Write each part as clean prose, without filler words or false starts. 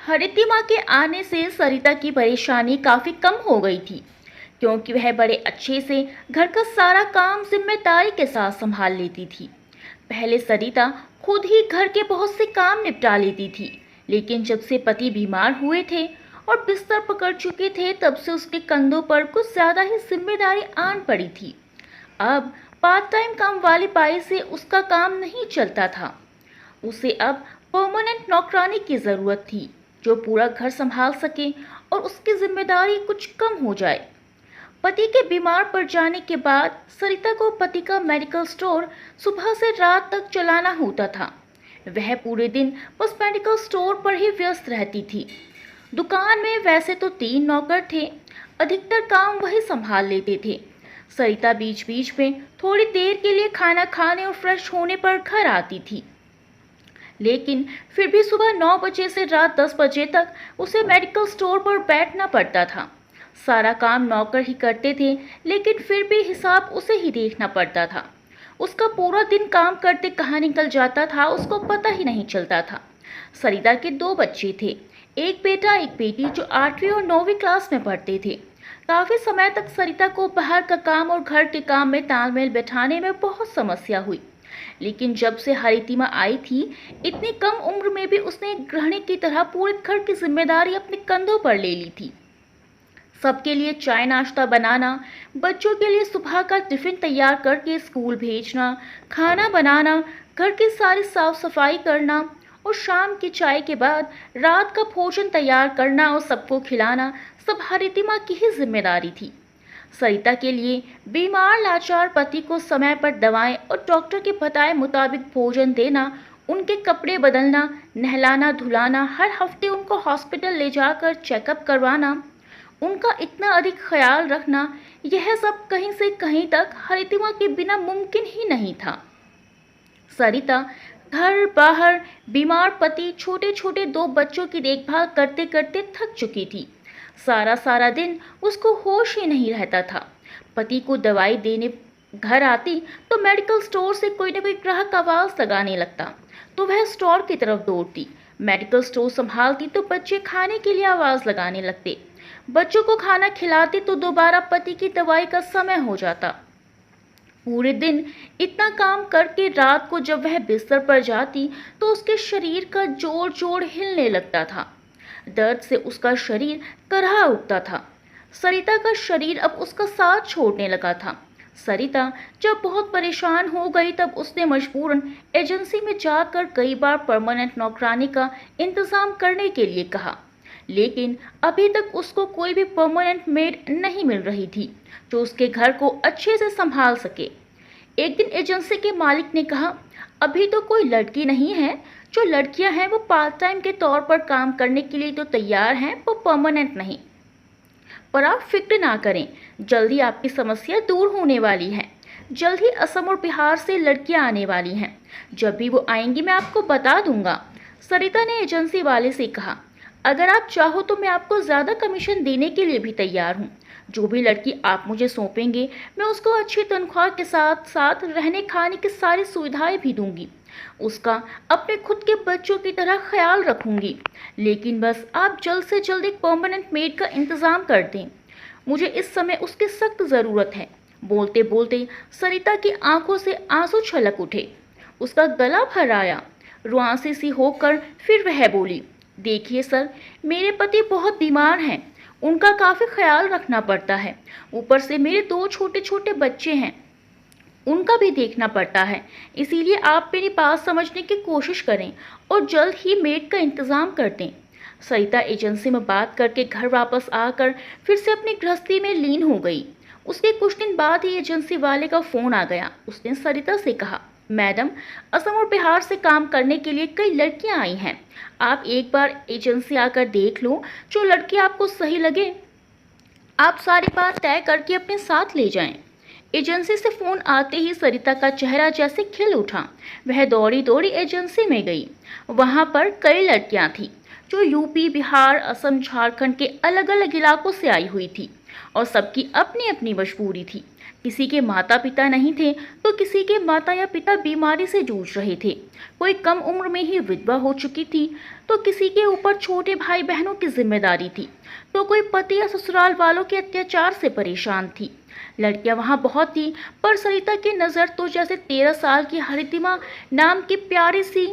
हरितिमा के आने से सरिता की परेशानी काफी कम हो गई थी, क्योंकि वह बड़े अच्छे से घर का सारा काम जिम्मेदारी के साथ संभाल लेती थी। पहले सरिता खुद ही घर के बहुत से काम निपटा लेती थी, लेकिन जब से पति बीमार हुए थे और बिस्तर पकड़ चुके थे, तब से उसके कंधों पर कुछ ज्यादा ही जिम्मेदारी आन पड़ी थी। अब पार्ट टाइम काम वाली बाई से उसका काम नहीं चलता था। उसे अब परमानेंट नौकरानी की जरूरत थी, जो पूरा घर संभाल सके और उसकी जिम्मेदारी कुछ कम हो जाए। पति के बीमार पड़ जाने के बाद सरिता को पति का मेडिकल स्टोर सुबह से रात तक चलाना होता था। वह पूरे दिन बस मेडिकल स्टोर पर ही व्यस्त रहती थी। दुकान में वैसे तो 3 नौकर थे, अधिकतर काम वही संभाल लेते थे। सरिता बीच बीच में थोड़ी देर के लिए खाना खाने और फ्रेश होने पर घर आती थी, लेकिन फिर भी सुबह 9 बजे से रात 10 बजे तक उसे मेडिकल स्टोर पर बैठना पड़ता था। सारा काम नौकर ही करते थे, लेकिन फिर भी हिसाब उसे ही देखना पड़ता था। उसका पूरा दिन काम करते कहाँ निकल जाता था, उसको पता ही नहीं चलता था। सरिता के 2 बच्चे थे, एक बेटा एक बेटी, जो 8वीं और 9वीं क्लास में पढ़ते थे। काफी समय तक सरिता को बाहर का काम और घर के काम में तालमेल बैठाने में बहुत समस्या हुई, लेकिन जब से हरितिमा आई थी, इतनी कम उम्र में भी उसने एक गृहिणी की तरह पूरे घर की जिम्मेदारी अपने कंधों पर ले ली थी। सबके लिए चाय नाश्ता बनाना, बच्चों के लिए सुबह का टिफिन तैयार करके स्कूल भेजना, खाना बनाना, घर की सारी साफ सफाई करना और शाम की चाय के बाद रात का भोजन तैयार करना और सबको खिलाना, सब हरितिमा की ही जिम्मेदारी थी। सरिता के लिए बीमार लाचार पति को समय पर दवाएं और डॉक्टर के बताए मुताबिक भोजन देना, उनके कपड़े बदलना, नहलाना धुलाना, हर हफ्ते उनको हॉस्पिटल ले जाकर चेकअप करवाना, उनका इतना अधिक ख्याल रखना, यह सब कहीं से कहीं तक हरितिमा के बिना मुमकिन ही नहीं था। सरिता घर बाहर, बीमार पति, छोटे छोटे 2 बच्चों की देखभाल करते करते थक चुकी थी। सारा सारा दिन उसको होश ही नहीं रहता था। पति को दवाई देने घर आती तो मेडिकल स्टोर से कोई न कोई ग्राहक आवाज लगाने लगता, तो वह स्टोर की तरफ दौड़ती। मेडिकल स्टोर संभालती तो बच्चे खाने के लिए आवाज लगाने लगते। बच्चों को खाना खिलाती तो दोबारा पति की दवाई का समय हो जाता। पूरे दिन इतना काम करके रात को जब वह बिस्तर पर जाती तो उसके शरीर का जोड़ जोड़ हिलने लगता था। दर्द से उसका शरीर करहा उठता था। सरिता का शरीर अब उसका साथ छोड़ने लगा था। सरिता जब बहुत परेशान हो गई, तब उसने मजबूरन एजेंसी में जाकर कई बार परमानेंट नौकरानी का इंतजाम करने के लिए कहा, लेकिन अभी तक उसको कोई भी परमानेंट मेड नहीं मिल रही थी जो उसके घर को अच्छे से संभाल सके। एक दिन एजेंसी के मालिक ने कहा, अभी तो कोई लड़की नहीं है, जो लड़कियां हैं वो पार्ट टाइम के तौर पर काम करने के लिए तो तैयार हैं, वो परमानेंट नहीं। पर आप फिक्र ना करें, जल्दी आपकी समस्या दूर होने वाली है। जल्द ही असम और बिहार से लड़कियां आने वाली हैं। जब भी वो आएंगी मैं आपको बता दूंगा। सरिता ने एजेंसी वाले से कहा, अगर आप चाहो तो मैं आपको ज़्यादा कमीशन देने के लिए भी तैयार हूँ। जो भी लड़की आप मुझे सौंपेंगे, मैं उसको अच्छी तनख्वाह के साथ साथ रहने खाने की सारी सुविधाएं भी दूंगी। उसका अपने खुद के बच्चों की तरह ख्याल रखूंगी। लेकिन बस आप जल्द से जल्द एक परमानेंट मेड का इंतज़ाम कर दें। मुझे इस समय उसकी सख्त ज़रूरत है। बोलते बोलते सरिता की आंखों से आंसू छलक उठे। उसका गला भर आया। रुआंसी सी होकर फिर वह बोली, देखिए सर, मेरे पति बहुत बीमार हैं, उनका काफ़ी ख्याल रखना पड़ता है। ऊपर से मेरे 2 छोटे छोटे बच्चे हैं, उनका भी देखना पड़ता है। इसीलिए आप मेरी बात समझने की कोशिश करें और जल्द ही मेड का इंतज़ाम कर दें। सरिता एजेंसी में बात करके घर वापस आकर फिर से अपनी गृहस्थी में लीन हो गई। उसके कुछ दिन बाद ही एजेंसी वाले का फ़ोन आ गया। उसने सरिता से कहा, मैडम, असम और बिहार से काम करने के लिए कई लड़कियां आई हैं। आप एक बार एजेंसी आकर देख लो, जो लड़की आपको सही लगे आप सारी बात तय करके अपने साथ ले जाएं। एजेंसी से फ़ोन आते ही सरिता का चेहरा जैसे खिल उठा। वह दौड़ी दौड़ी एजेंसी में गई। वहां पर कई लड़कियां थीं जो यूपी, बिहार, असम, झारखंड के अलग अलग इलाकों से आई हुई थी और सबकी अपनी अपनी मजबूरी थी। किसी के माता पिता नहीं थे तो किसी के माता या पिता बीमारी से जूझ रहे थे। कोई कम उम्र में ही विधवा हो चुकी थी तो किसी के ऊपर छोटे भाई बहनों की जिम्मेदारी थी, तो कोई पति या ससुराल वालों के अत्याचार से परेशान थी। लड़कियां वहां बहुत थी, पर सरिता की नज़र तो जैसे 13 साल की हरितिमा नाम की प्यारी सी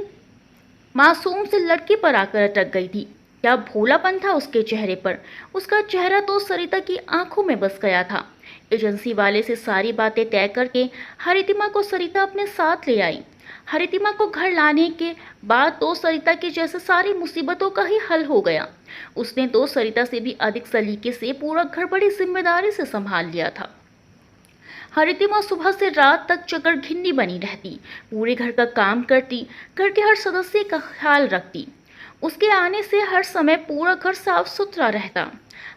मासूम से लड़की पर आकर अटक गई थी। क्या भोलापन था उसके चेहरे पर। उसका चेहरा तो सरिता की आंखों में बस गया था। एजेंसी वाले से सारी बातें तय करके हरितिमा को सरिता अपने साथ ले आई। हरितिमा को घर लाने के बाद तो सरिता की जैसे सारी मुसीबतों का ही हल हो गया। उसने तो सरिता से भी अधिक सलीके से पूरा घर बड़ी जिम्मेदारी से संभाल लिया था। हरितिमा सुबह से रात तक चकर घिन्नी बनी रहती, पूरे घर का काम करती, घर के हर सदस्य का ख्याल रखती। उसके आने से हर समय पूरा घर साफ सुथरा रहता।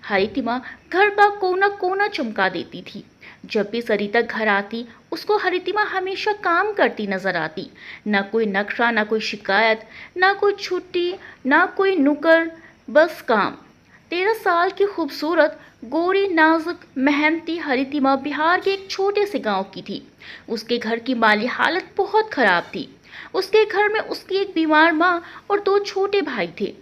हरितिमा घर का कोना कोना चमका देती थी। जब भी सरिता घर आती उसको हरितिमा हमेशा काम करती नजर आती। न कोई नखरा, न कोई शिकायत, न कोई छुट्टी, न कोई नुकर, बस काम। 13 साल की खूबसूरत गोरी नाजुक मेहनती हरितिमा बिहार के एक छोटे से गांव की थी। उसके घर की माली हालत बहुत खराब थी। उसके घर में उसकी एक बीमार माँ और 2 छोटे भाई थे,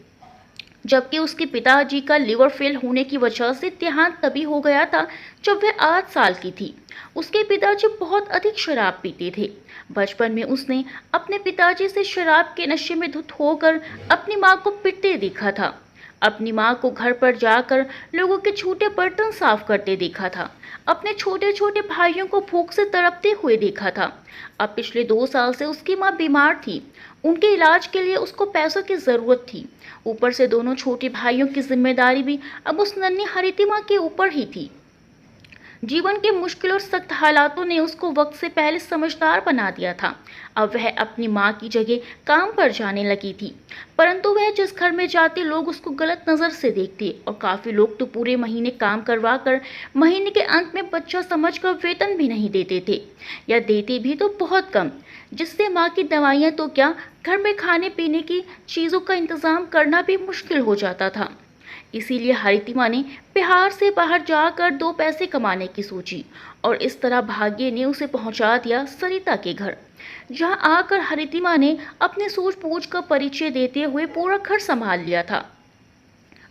जबकि उसके पिताजी का लिवर फेल होने की वजह से देहांत तभी हो गया था जब वह 8 साल की थी। उसके पिताजी बहुत अधिक शराब पीते थे। बचपन में उसने अपने पिताजी से शराब के नशे में धुत होकर अपनी माँ को पिटते देखा था। अपनी माँ को घर पर जाकर लोगों के छूटे बर्तन साफ करते देखा था। अपने छोटे छोटे भाइयों को भूख से तड़पते हुए देखा था। अब पिछले 2 साल से उसकी माँ बीमार थी। उनके इलाज के लिए उसको पैसों की जरूरत थी। ऊपर से दोनों छोटे भाइयों की जिम्मेदारी भी अब उस नन्ही हरितिमा के ऊपर ही थी। जीवन के मुश्किल और सख्त हालातों ने उसको वक्त से पहले समझदार बना दिया था। अब वह अपनी माँ की जगह काम पर जाने लगी थी, परंतु वह जिस घर में जाती लोग उसको गलत नज़र से देखते और काफ़ी लोग तो पूरे महीने काम करवा कर महीने के अंत में बच्चा समझकर वेतन भी नहीं देते थे, या देते भी तो बहुत कम, जिससे माँ की दवाइयाँ तो क्या, घर में खाने पीने की चीज़ों का इंतज़ाम करना भी मुश्किल हो जाता था। इसीलिए हरितिमा ने बिहार से बाहर जाकर 2 पैसे कमाने की सोची और इस तरह भाग्य ने उसे पहुंचा दिया सरिता के घर, जहां आकर हरितिमा ने अपने सूझबूझ का परिचय देते हुए पूरा घर संभाल लिया था।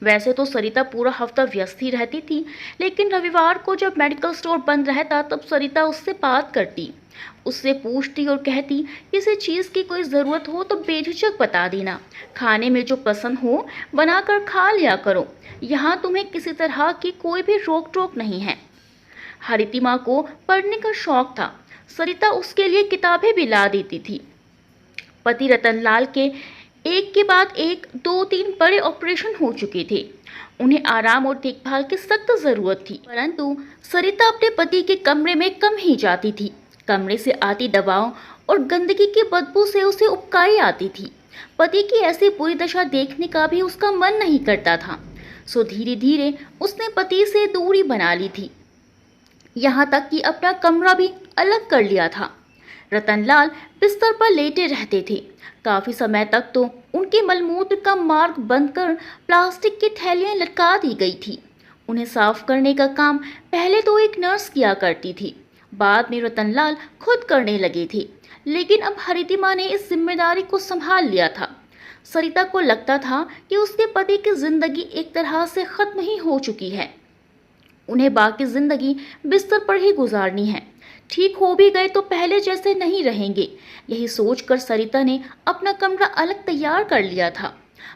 वैसे तो सरिता पूरा हफ्ता व्यस्त ही रहती थी, लेकिन रविवार को जब मेडिकल स्टोर बंद रहता तब सरिता उससे बात करती, उससे पूछती और कहती, किसी चीज़ की कोई ज़रूरत हो तो बेझिझक बता देना, खाने में जो पसंद हो बनाकर खा लिया करो, यहाँ तुम्हें किसी तरह की कोई भी रोक टोक नहीं है। हरितिमा को पढ़ने का शौक था। सरिता उसके लिए किताबें भी ला देती थी। पति रतनलाल के एक के बाद एक 2-3 बड़े ऑपरेशन हो चुके थे। उन्हें आराम और देखभाल की सख्त जरूरत थी, परंतु सरिता अपने पति के कमरे में कम ही जाती थी। कमरे से आती दवाओं और गंदगी की बदबू से उसे उबकाई आती थी। पति की ऐसी बुरी दशा देखने का भी उसका मन नहीं करता था। सो धीरे धीरे उसने पति से दूरी बना ली थी, यहाँ तक कि अपना कमरा भी अलग कर लिया था। रतनलाल बिस्तर पर लेटे रहते थे। काफी समय तक तो उनके मलमूत्र का मार्ग बंद कर प्लास्टिक की थैलियां लटका दी गई थी। उन्हें साफ करने का काम पहले तो एक नर्स किया करती थी, बाद में रतनलाल खुद करने लगे थे, लेकिन अब हरितिमा ने इस जिम्मेदारी को संभाल लिया था। सरिता को लगता था कि उसके पति की जिंदगी एक तरह से खत्म ही हो चुकी है। उन्हें बाकी जिंदगी बिस्तर पर ही गुजारनी है। ठीक हो भी गए तो पहले जैसे नहीं रहेंगे। यही सोचकर सरिता ने अपना कमरा अलग तैयार कर लिया था।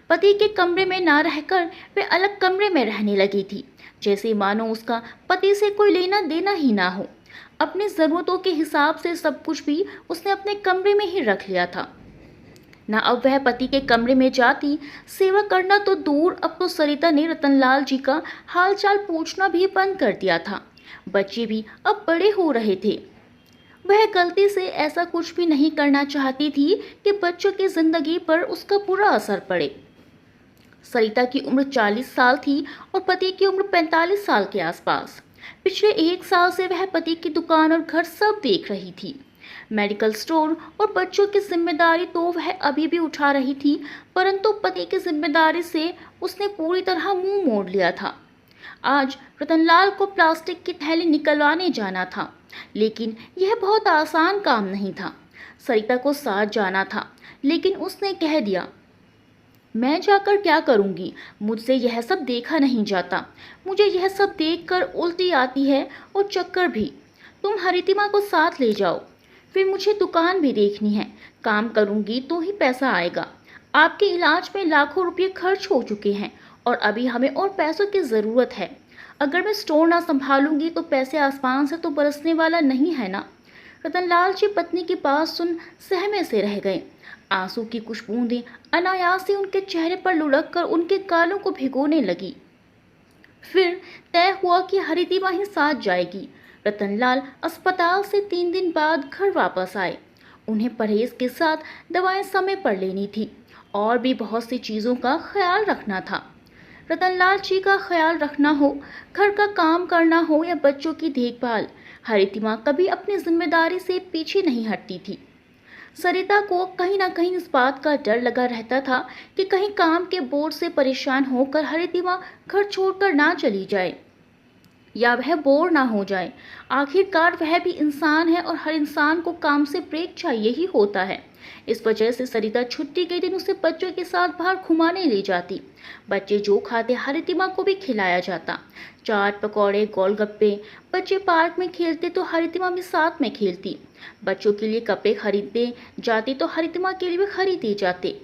पति के कमरे में ना रहकर वे अलग कमरे में रहने लगी थी, जैसे मानो उसका पति से कोई लेना देना ही ना हो। अपनी ज़रूरतों के हिसाब से सब कुछ भी उसने अपने कमरे में ही रख लिया था। न अब वह पति के कमरे में जाती, सेवा करना तो दूर, अब तो सरिता ने रतनलाल जी का हालचाल पूछना भी बंद कर दिया था। बच्चे भी अब बड़े हो रहे थे। वह गलती से ऐसा कुछ भी नहीं करना चाहती थी कि बच्चों की जिंदगी पर उसका बुरा असर पड़े। सरिता की उम्र 40 साल थी और पति की उम्र 45 साल के आसपास। पिछले 1 साल से वह पति की दुकान और घर सब देख रही थी। मेडिकल स्टोर और बच्चों की जिम्मेदारी तो वह अभी भी उठा रही थी, परंतु पति की जिम्मेदारी से उसने पूरी तरह मुंह मोड़ लिया था। आज रतनलाल को प्लास्टिक की थैली निकलवाने जाना था। लेकिन यह बहुत आसान काम नहीं था। सरिता को साथ जाना था, लेकिन उसने कह दिया, मैं जाकर क्या करूंगी? मुझसे यह सब देखा नहीं जाता। मुझे यह सब देखकर उल्टी आती है और चक्कर भी। तुम हरितिमा को साथ ले जाओ। फिर मुझे दुकान भी देखनी है। काम करूंगी तो ही पैसा आएगा। आपके इलाज में लाखों रुपये खर्च हो चुके हैं और अभी हमें और पैसों की ज़रूरत है। अगर मैं स्टोर ना संभालूंगी तो पैसे आसमान से तो बरसने वाला नहीं है ना। रतनलाल जी पत्नी की बात सुन सहमे से रह गए। आंसू की कुछ बूंदें अनायास ही उनके चेहरे पर लुढ़क कर उनके गालों को भिगोने लगी। फिर तय हुआ कि हरिदिमा ही साथ जाएगी। रतनलाल अस्पताल से 3 दिन बाद घर वापस आए। उन्हें परहेज के साथ दवाएं समय पर लेनी थी और भी बहुत सी चीज़ों का ख्याल रखना था। रतनलाल जी का ख्याल रखना हो, घर का काम करना हो या बच्चों की देखभाल, हरितिमा कभी अपनी जिम्मेदारी से पीछे नहीं हटती थी। सरिता को कहीं ना कहीं इस बात का डर लगा रहता था कि कहीं काम के बोझ से परेशान होकर हरितिमा घर छोड़कर ना चली जाए या वह बोर ना हो जाए। आखिरकार वह भी इंसान है और हर इंसान को काम से ब्रेक चाहिए ही होता है। इस वजह से सरिता छुट्टी के दिन उसे बच्चों के साथ बाहर घुमाने ले जाती। बच्चे जो खाते हरितिमा को भी खिलाया जाता। चाट पकौड़े गोलगप्पे। बच्चे पार्क में खेलते तो हरितिमा भी साथ में खेलती। बच्चों के लिए कपड़े खरीदते जाते तो हरितिमा के लिए भी खरीदे जाते।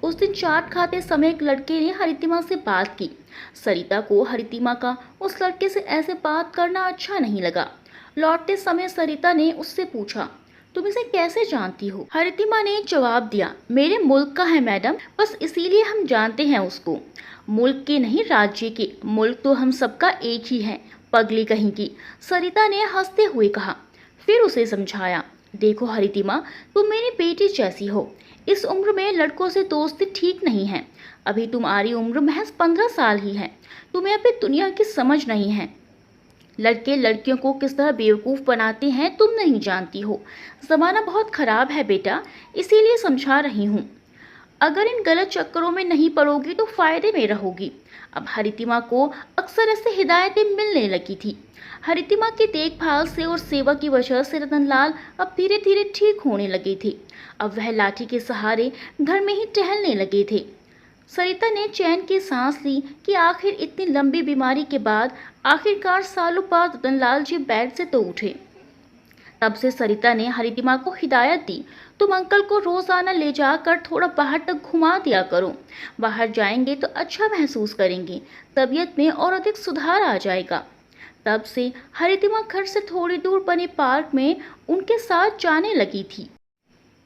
उस दिन चाट खाते समय एक लड़के ने हरितिमा से बात की। सरिता को हरितिमा का उस लड़के से ऐसे बात करना अच्छा नहीं लगा। लौटते समय सरिता ने उससे पूछा, तुम इसे कैसे जानती हो? हरितिमा ने जवाब दिया, मेरे मुल्क का है मैडम, बस इसीलिए हम जानते हैं उसको। मुल्क के नहीं, राज्य के। मुल्क तो हम सबका एक ही है, पगली कहीं की, सरिता ने हंसते हुए कहा। फिर उसे समझाया, देखो हरितिमा, तुम मेरी बेटी जैसी हो। इस उम्र में लड़कों से दोस्ती ठीक नहीं है। अभी तुम्हारी उम्र महज 15 साल ही है। तुम्हें अभी दुनिया की समझ नहीं है। लड़के लड़कियों को किस तरह बेवकूफ़ बनाते हैं तुम नहीं जानती हो। ज़माना बहुत ख़राब है बेटा, इसीलिए समझा रही हूँ। अगर इन गलत चक्करों में नहीं पड़ोगी तो फ़ायदे में रहोगी। अब हरितिमा को अक्सर ऐसे हिदायतें मिलने लगी थी। हरितिमा की देखभाल से और सेवा की वजह से रतनलाल अब धीरे धीरे ठीक होने लगे थे। अब वह लाठी के सहारे घर में ही टहलने लगे थे। सरिता ने चैन की सांस ली कि आखिर इतनी लंबी बीमारी के बाद आखिरकार सालों बाद रतनलाल जी बेड से तो उठे। तब से सरिता ने हरितिमा को हिदायत दी, तुम अंकल को रोजाना ले जाकर थोड़ा बाहर तक घुमा दिया करो। बाहर जाएंगे तो अच्छा महसूस करेंगे, तबीयत में और अधिक सुधार आ जाएगा। तब से हरितिमा घर से थोड़ी दूर बने पार्क में उनके साथ जाने लगी थी।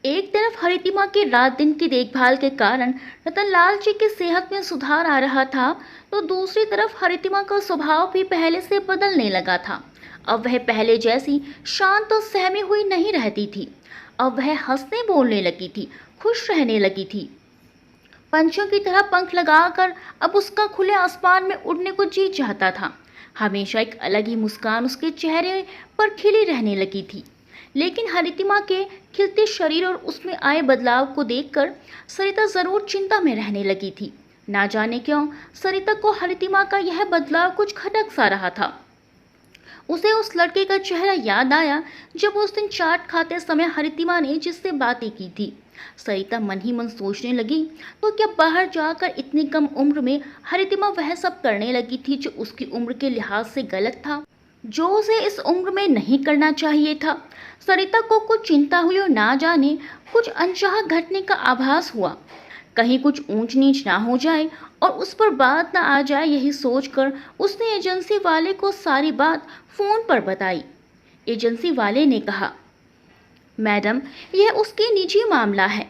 एक तरफ हरितिमा के रात दिन की देखभाल के कारण रतनलाल जी की सेहत में सुधार आ रहा था, तो दूसरी तरफ हरितिमा का स्वभाव भी पहले से बदलने लगा था। अब वह पहले जैसी शांत और सहमी हुई नहीं रहती थी। अब वह हंसने बोलने लगी थी, खुश रहने लगी थी। पंछियों की तरह पंख लगाकर अब उसका खुले आसमान में उड़ने को जी चाहता था। हमेशा एक अलग ही मुस्कान उसके चेहरे पर खिली रहने लगी थी। लेकिन हरितिमा के खिलते शरीर और उसमें आए बदलाव को देखकर सरिता जरूर चिंता में रहने लगी थी। ना जाने क्यों सरिता को हरितिमा का यह बदलाव कुछ खटक सा रहा था। उसे उस लड़के का चेहरा याद आया जब उस दिन चाट खाते समय हरितिमा ने जिससे बातें की थी। सरिता मन ही मन सोचने लगी, तो क्या बाहर जाकर इतनी कम उम्र में हरितिमा वह सब करने लगी थी जो उसकी उम्र के लिहाज से गलत था, जो उसे इस उम्र में नहीं करना चाहिए था। सरिता को कुछ चिंता हुई और ना जाने कुछ अनचाहा घटने का आभास हुआ। कहीं कुछ ऊंच नीच ना हो जाए और उस पर बात ना आ जाए, यही सोचकर उसने एजेंसी वाले को सारी बात फोन पर बताई। एजेंसी वाले ने कहा, मैडम, यह उसकी निजी मामला है,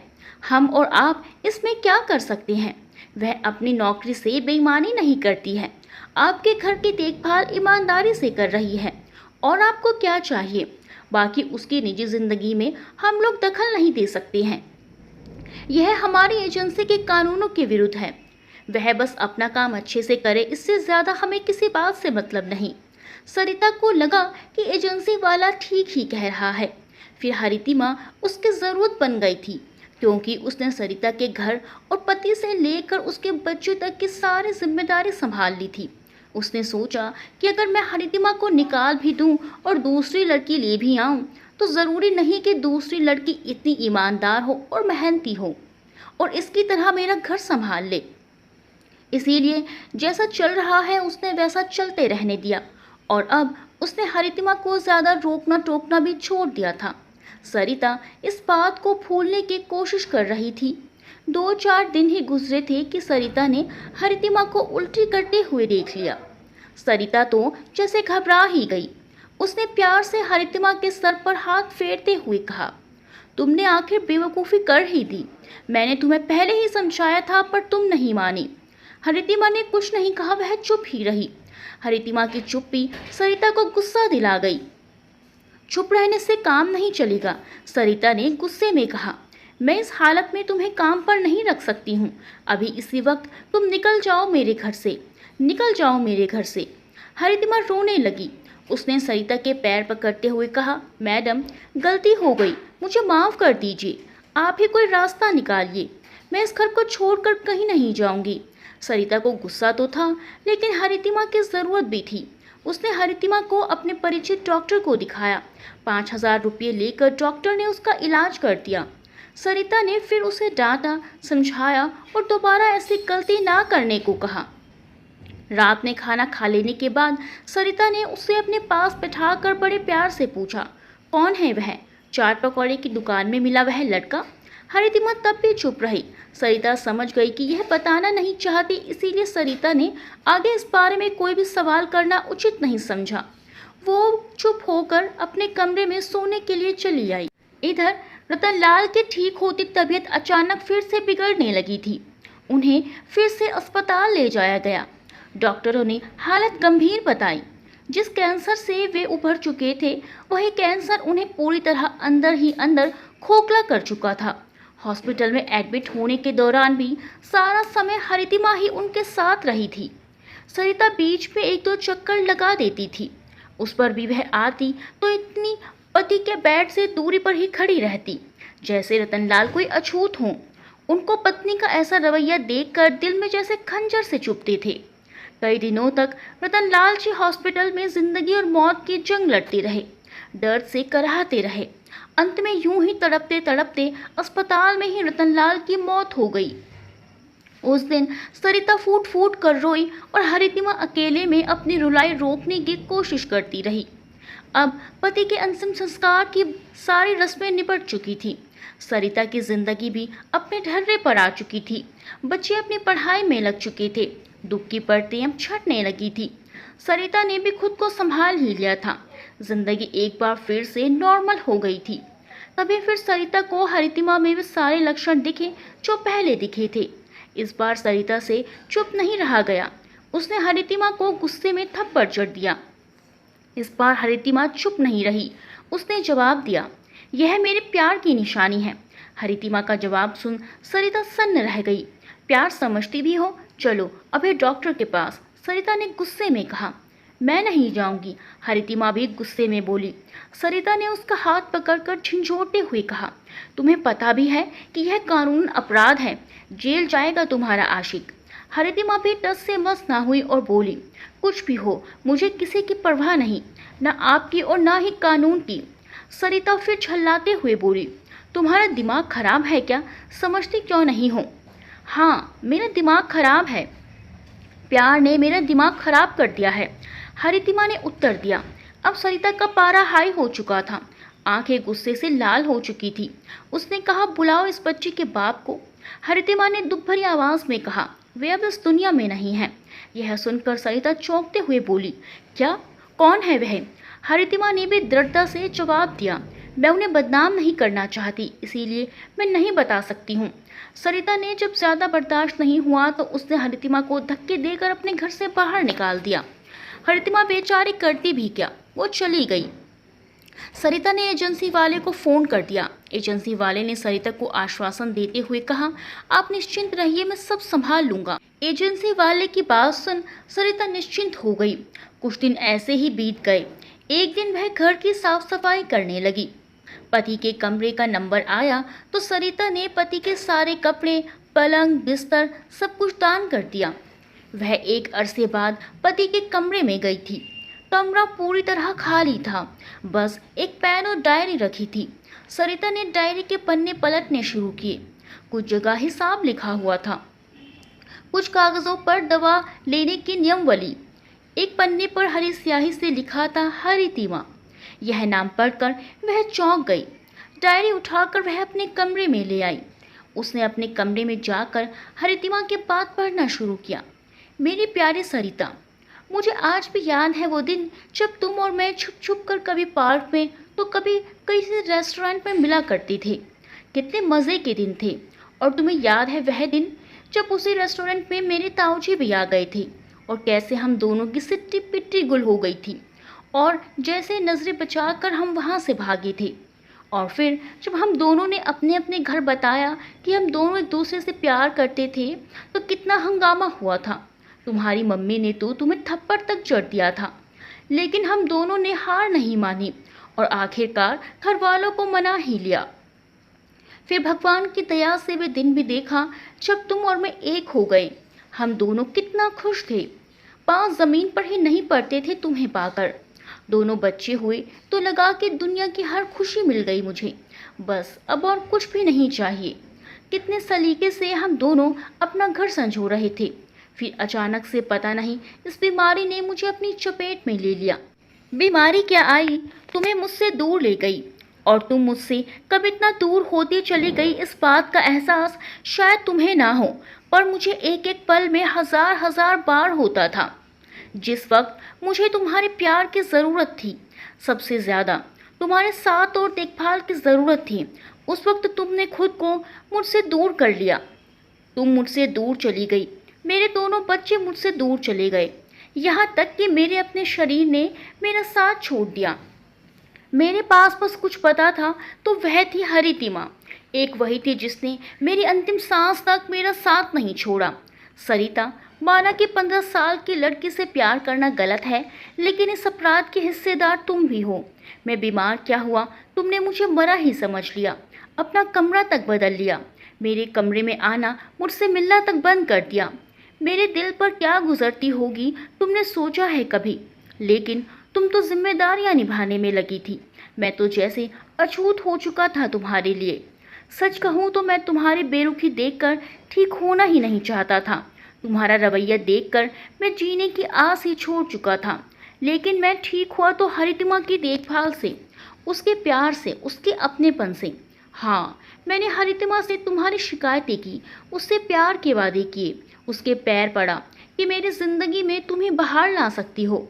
हम और आप इसमें क्या कर सकते हैं। वह अपनी नौकरी से बेईमानी नहीं करती है, आपके घर की देखभाल ईमानदारी से कर रही है। और आपको क्या चाहिए? बाकी उसकी निजी जिंदगी में हम लोग दखल नहीं दे सकते हैं। यह हमारी एजेंसी के कानूनों के विरुद्ध है। वह बस अपना काम अच्छे से करे, इससे ज़्यादा हमें किसी बात से मतलब नहीं। सरिता को लगा कि एजेंसी वाला ठीक ही कह रहा है। फिर हरितिमा उसकी ज़रूरत बन गई थी, क्योंकि उसने सरिता के घर और पति से लेकर उसके बच्चों तक की सारी जिम्मेदारी संभाल ली थी। उसने सोचा कि अगर मैं हरितिमा को निकाल भी दूं और दूसरी लड़की ले भी आऊं, तो ज़रूरी नहीं कि दूसरी लड़की इतनी ईमानदार हो और मेहनती हो और इसकी तरह मेरा घर संभाल ले। इसीलिए जैसा चल रहा है उसने वैसा चलते रहने दिया और अब उसने हरितिमा को ज़्यादा रोकना टोकना भी छोड़ दिया था। सरिता इस बात को भूलने की कोशिश कर रही थी। 2-4 दिन ही गुजरे थे कि सरिता ने हरितिमा को उल्टी करते हुए देख लिया। सरिता तो जैसे घबरा ही गई। उसने प्यार से हरितिमा के सर पर हाथ फेरते हुए कहा, तुमने आखिर बेवकूफ़ी कर ही दी। मैंने तुम्हें पहले ही समझाया था पर तुम नहीं मानी। हरितिमा ने कुछ नहीं कहा, वह चुप ही रही। हरितिमा की चुप्पी सरिता को गुस्सा दिला गई। चुप रहने से काम नहीं चलेगा, सरिता ने गुस्से में कहा। मैं इस हालत में तुम्हें काम पर नहीं रख सकती हूँ। अभी इसी वक्त तुम निकल जाओ मेरे घर से, निकल जाओ मेरे घर से। हरितिमा रोने लगी। उसने सरिता के पैर पकड़ते हुए कहा, मैडम गलती हो गई, मुझे माफ़ कर दीजिए। आप ही कोई रास्ता निकालिए। मैं इस घर को छोड़कर कहीं नहीं जाऊंगी। सरिता को गुस्सा तो था, लेकिन हरितिमा की ज़रूरत भी थी। उसने हरितिमा को अपने परिचित डॉक्टर को दिखाया। 5,000 रुपये लेकर डॉक्टर ने उसका इलाज कर दिया। सरिता ने फिर उसे डांटा, समझाया और दोबारा ऐसी गलती ना करने को कहा। रात में खाना खा लेने के बाद सरिता ने उसे अपने पास बैठाकर बड़े प्यार से पूछा, कौन है वह? चाट पकौड़े की दुकान में मिला वह लड़का? हरितिमा तब भी चुप रही। सरिता समझ गई कि यह बताना नहीं चाहती, इसीलिए सरिता ने आगे इस बारे में कोई भी सवाल करना उचित नहीं समझा। वो चुप होकर अपने कमरे में सोने के लिए चली आई। इधर रतनलाल की ठीक होती तबीयत अचानक फिर से बिगड़ने लगी थी। उन्हें फिर से अस्पताल ले जाया गया। डॉक्टरों ने हालत गंभीर बताई। जिस कैंसर से वे उभर चुके थे, वही कैंसर उन्हें पूरी तरह अंदर ही अंदर खोखला कर चुका था। हॉस्पिटल में एडमिट होने के दौरान भी सारा समय हरितिमा ही उनके साथ रही थी। सरिता बीच में 1-2 चक्कर लगा देती थी। उस पर भी वह आती तो इतनी पति के बेड से दूरी पर ही खड़ी रहती, जैसे रतनलाल कोई अछूत हो। उनको पत्नी का ऐसा रवैया देखकर दिल में जैसे खंजर से चुभते थे। कई दिनों तक रतनलाल जी हॉस्पिटल में जिंदगी और मौत की जंग लड़ते रहे, दर्द से कराहते रहे। अंत में यूं ही तड़पते तड़पते अस्पताल में ही रतनलाल की मौत हो गई। उस दिन सरिता फूट फूट कर रोई और हरितिमा अकेले में अपनी रुलाई रोकने की कोशिश करती रही। अब पति के अंतिम संस्कार की सारी रस्में निपट चुकी थी। सरिता की जिंदगी भी अपने ढर्रे पर आ चुकी थी। बच्चे अपनी पढ़ाई में लग चुके थे। दुख की परतें अब छटने लगी थी। सरिता ने भी खुद को संभाल ही लिया था। जिंदगी एक बार फिर से नॉर्मल हो गई थी। तभी फिर सरिता को हरितिमा में वे सारे लक्षण दिखे जो पहले दिखे थे। इस बार सरिता से चुप नहीं रहा गया। उसने हरितिमा को गुस्से में थप्पड़ जड़ दिया। इस बार हरितिमा चुप नहीं रही। उसने जवाब दिया, यह मेरे प्यार की निशानी है। हरितिमा का जवाब सुन सरिता सन्न रह गई। प्यार समझती भी हो, चलो अभी डॉक्टर के पास, सरिता ने गुस्से में कहा। मैं नहीं जाऊंगी, हरितिमा भी गुस्से में बोली। सरिता ने उसका हाथ पकड़कर झंझोड़ते हुए कहा, तुम्हें पता भी है कि यह कानून अपराध है, जेल जाएगा तुम्हारा आशिक। हरितिमा भी टस से मस ना हुई और बोली, कुछ भी हो, मुझे किसी की परवाह नहीं, न आपकी और ना ही कानून की। सरिता फिर झल्लाते हुए बोली, तुम्हारा दिमाग खराब है क्या? समझती क्यों नहीं हो? हाँ, मेरा दिमाग खराब है। प्यार ने मेरा दिमाग खराब कर दिया है, हरितिमा ने उत्तर दिया। अब सरिता का पारा हाई हो चुका था। आंखें गुस्से से लाल हो चुकी थी। उसने कहा, बुलाओ इस बच्ची के बाप को। हरितिमा ने दुख भरी आवाज में कहा, वे अब इस दुनिया में नहीं हैं। यह सुनकर सरिता चौंकते हुए बोली, क्या? कौन है वह? हरितिमा ने भी दृढ़ता से जवाब दिया, मैं उन्हें बदनाम नहीं करना चाहती, इसीलिए मैं नहीं बता सकती हूँ। सरिता ने जब ज़्यादा बर्दाश्त नहीं हुआ तो उसने हरितिमा को धक्के देकर अपने घर से बाहर निकाल दिया। हरितिमा बेचारी करती भी क्या, वो चली गई। सरिता ने एजेंसी वाले को फ़ोन कर दिया। एजेंसी वाले ने सरिता को आश्वासन देते हुए कहा, आप निश्चिंत रहिए, मैं सब संभाल लूँगा। एजेंसी वाले की बात सुन सरिता निश्चिंत हो गई। कुछ दिन ऐसे ही बीत गए। एक दिन वह घर की साफ सफाई करने लगी। पति के कमरे का नंबर आया तो सरिता ने पति के सारे कपड़े, पलंग, बिस्तर सब कुछ दान कर दिया। वह एक अरसे बाद पति के कमरे में गई थी। कमरा पूरी तरह खाली था, बस एक पेन और डायरी रखी थी। सरिता ने डायरी के पन्ने पलटने शुरू किए। कुछ जगह हिसाब लिखा हुआ था, कुछ कागजों पर दवा लेने की नियमावली। एक पन्ने पर हरी स्याही से लिखा था हरितिमा। यह नाम पढ़कर वह चौंक गई। डायरी उठाकर वह अपने कमरे में ले आई। उसने अपने कमरे में जाकर हरितिमा के बाद पढ़ना शुरू किया। मेरी प्यारी सरिता, मुझे आज भी याद है वो दिन जब तुम और मैं छुप छुप कर कभी पार्क में तो कभी किसी रेस्टोरेंट में मिला करते थे। कितने मज़े के दिन थे। और तुम्हें याद है वह दिन जब उसी रेस्टोरेंट में मेरे ताऊजी भी आ गए थे और कैसे हम दोनों की सिट्टी पिट्टी गुल हो गई थी और जैसे नज़रें बचाकर हम वहाँ से भागे थे। और फिर जब हम दोनों ने अपने अपने घर बताया कि हम दोनों एक दूसरे से प्यार करते थे तो कितना हंगामा हुआ था। तुम्हारी मम्मी ने तो तुम्हें थप्पड़ तक जड़ दिया था, लेकिन हम दोनों ने हार नहीं मानी और आखिरकार घर वालों को मना ही लिया। फिर भगवान की दया से वे दिन भी देखा जब तुम और मैं एक हो गए। हम दोनों कितना खुश थे। पाँव जमीन पर ही नहीं पड़ते थे तुम्हें पाकर। दोनों बच्चे हुए तो लगा कि दुनिया की हर खुशी मिल गई मुझे। बस अब और कुछ भी नहीं चाहिए। कितने सलीके से हम दोनों अपना घर संजो रहे थे। फिर अचानक से पता नहीं इस बीमारी ने मुझे अपनी चपेट में ले लिया। बीमारी क्या आई, तुम्हें मुझसे दूर ले गई और तुम मुझसे कब इतना दूर होती चली गई इस बात का एहसास शायद तुम्हें ना हो, पर मुझे एक एक पल में हजार हजार बार होता था। जिस वक्त मुझे तुम्हारे प्यार की ज़रूरत थी, सबसे ज़्यादा तुम्हारे साथ और देखभाल की ज़रूरत थी, उस वक्त तुमने खुद को मुझसे दूर कर लिया। तुम मुझसे दूर चली गई, मेरे दोनों बच्चे मुझसे दूर चले गए, यहाँ तक कि मेरे अपने शरीर ने मेरा साथ छोड़ दिया। मेरे पास बस कुछ पता था तो वह थी हरितिमा। एक वही थी जिसने मेरी अंतिम सांस तक मेरा साथ नहीं छोड़ा। सरिता, माना कि 15 साल की लड़की से प्यार करना गलत है, लेकिन इस अपराध के हिस्सेदार तुम भी हो। मैं बीमार क्या हुआ, तुमने मुझे मरा ही समझ लिया। अपना कमरा तक बदल लिया, मेरे कमरे में आना, मुझसे मिलना तक बंद कर दिया। मेरे दिल पर क्या गुजरती होगी तुमने सोचा है कभी? लेकिन तुम तो जिम्मेदारियां निभाने में लगी थी। मैं तो जैसे अछूत हो चुका था तुम्हारे लिए। सच कहूँ तो मैं तुम्हारी बेरुखी देखकर ठीक होना ही नहीं चाहता था। तुम्हारा रवैया देखकर मैं जीने की आस ही छोड़ चुका था। लेकिन मैं ठीक हुआ तो हरितिमा की देखभाल से, उसके प्यार से, उसके अपनेपन से। हाँ, मैंने हरितिमा से तुम्हारी शिकायतें की, उससे प्यार के वादे किए, उसके पैर पड़ा कि मेरी ज़िंदगी में तुम्हें बाहर ला सकती हो।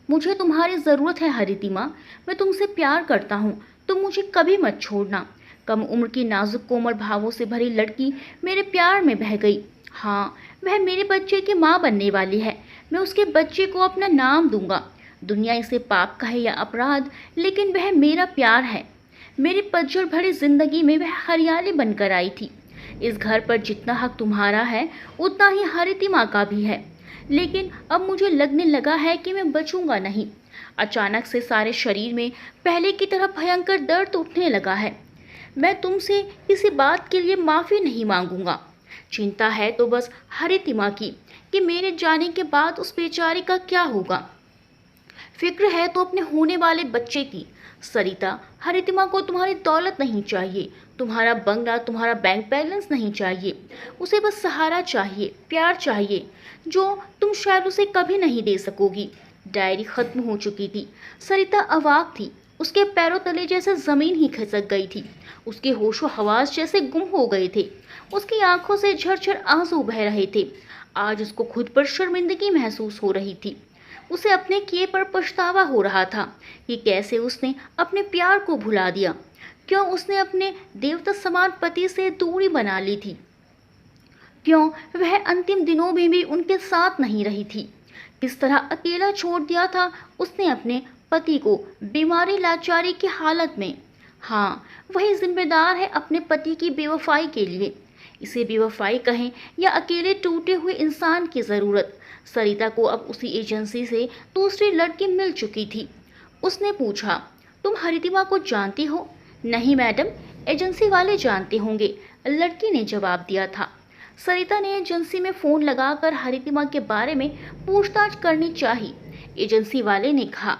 मुझे तुम्हारी ज़रूरत है हरितिमा, मैं तुमसे प्यार करता हूँ, तुम मुझे कभी मत छोड़ना। कम उम्र की नाजुक कोमल भावों से भरी लड़की मेरे प्यार में बह गई। हाँ, वह मेरे बच्चे की माँ बनने वाली है। मैं उसके बच्चे को अपना नाम दूंगा। दुनिया इसे पाप कहे या अपराध, लेकिन वह मेरा प्यार है। मेरी पतझड़ भरी जिंदगी में वह हरियाली बनकर आई थी। इस घर पर जितना हक तुम्हारा है उतना ही हरितिमा का भी है। लेकिन अब मुझे लगने लगा है कि मैं बचूंगा नहीं। अचानक से सारे शरीर में पहले की तरह भयंकर दर्द उठने लगा है। मैं तुमसे किसी बात के लिए माफ़ी नहीं मांगूंगा। चिंता है तो बस हरितिमा की कि मेरे जाने के बाद उस बेचारी का क्या होगा। फिक्र है तो अपने होने वाले बच्चे की। सरिता, हरितिमा को तुम्हारी दौलत नहीं चाहिए, तुम्हारा बंगला, तुम्हारा बैंक बैलेंस नहीं चाहिए। उसे बस सहारा चाहिए, प्यार चाहिए, जो तुम शायद उसे कभी नहीं दे सकोगी। डायरी खत्म हो चुकी थी। सरिता अवाक थी। उसके पैरों तले जैसे जमीन ही खिसक गई थी। उसके होशो हवास जैसे गुम हो गए थे। उसकी आंखों से झरझर आंसू बह रहे थे। आज उसको खुद पर शर्मिंदगी महसूस हो रही थी। उसे अपने किए पर पछतावा हो रहा था कि कैसे उसने अपने प्यार को भुला दिया। क्यों उसने अपने देवता समान पति से दूरी बना ली थी? क्यों वह अंतिम दिनों में भी उनके साथ नहीं रही थी? किस तरह अकेला छोड़ दिया था उसने अपने पति को बीमारी लाचारी की हालत में। हाँ, वही जिम्मेदार है अपने पति की बेवफाई के लिए। इसे बेवफाई कहें या अकेले टूटे हुए इंसान की ज़रूरत। सरिता को अब उसी एजेंसी से दूसरी लड़की मिल चुकी थी। उसने पूछा, तुम हरितिमा को जानती हो? नहीं मैडम, एजेंसी वाले जानते होंगे, लड़की ने जवाब दिया था। सरिता ने एजेंसी में फोन लगाकर हरितिमा के बारे में पूछताछ करनी चाही। एजेंसी वाले ने कहा,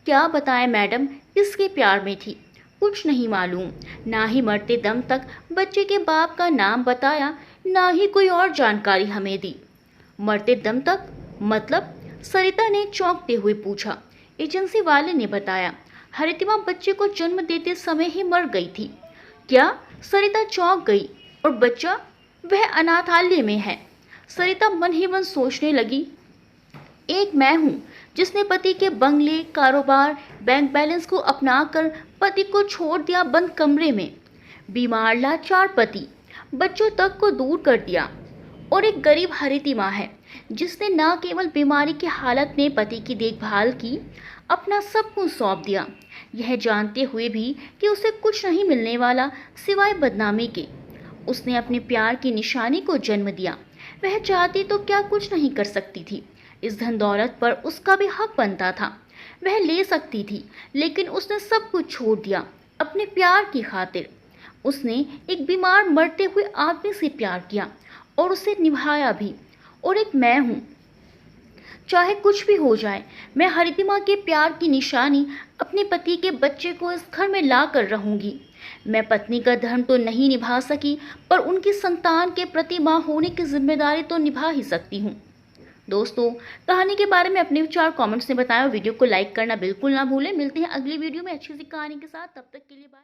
क्या बताएं मैडम, किसके प्यार में थी? कुछ नहीं मालूम। ना ही मरते दम तक बच्चे के बाप का नाम बताया, ना ही कोई और जानकारी हमें दी। मरते दम तक मतलब? सरिता ने चौंकते हुए पूछा। एजेंसी वाले ने बताया, हरितिमा बच्चे को जन्म देते समय ही मर गई थी। क्या? सरिता चौंक गई। और बच्चा? वह अनाथालय में है। सरिता मन ही मन सोचने लगी, एक मैं हूँ जिसने पति के बंगले, कारोबार, बैंक बैलेंस को अपनाकर पति को छोड़ दिया बंद कमरे में। बीमार लाचार पति, बच्चों तक को दूर कर दिया। और एक गरीब हरितिमा है जिसने न केवल बीमारी की हालत में पति की देखभाल की, अपना सब कुछ सौंप दिया, यह जानते हुए भी कि उसे कुछ नहीं मिलने वाला सिवाय बदनामी के। उसने अपने प्यार की निशानी को जन्म दिया। वह चाहती तो क्या कुछ नहीं कर सकती थी। इस धन दौलत पर उसका भी हक बनता था। वह ले सकती थी, लेकिन उसने सब कुछ छोड़ दिया अपने प्यार की खातिर। उसने एक बीमार मरते हुए आदमी से प्यार किया और उसे निभाया भी। और एक मैं हूँ, चाहे कुछ भी हो जाए, मैं हरितिमा के प्यार की निशानी अपने पति के बच्चे को इस घर में ला कर रहूंगी। मैं पत्नी का धर्म तो नहीं निभा सकी, पर उनकी संतान के प्रति माँ होने की जिम्मेदारी तो निभा ही सकती हूँ। दोस्तों, कहानी के बारे में अपने विचार कमेंट्स में बताएं और वीडियो को लाइक करना बिल्कुल ना भूलें। मिलते हैं अगली वीडियो में अच्छी सी कहानी के साथ। तब तक के लिए बाय।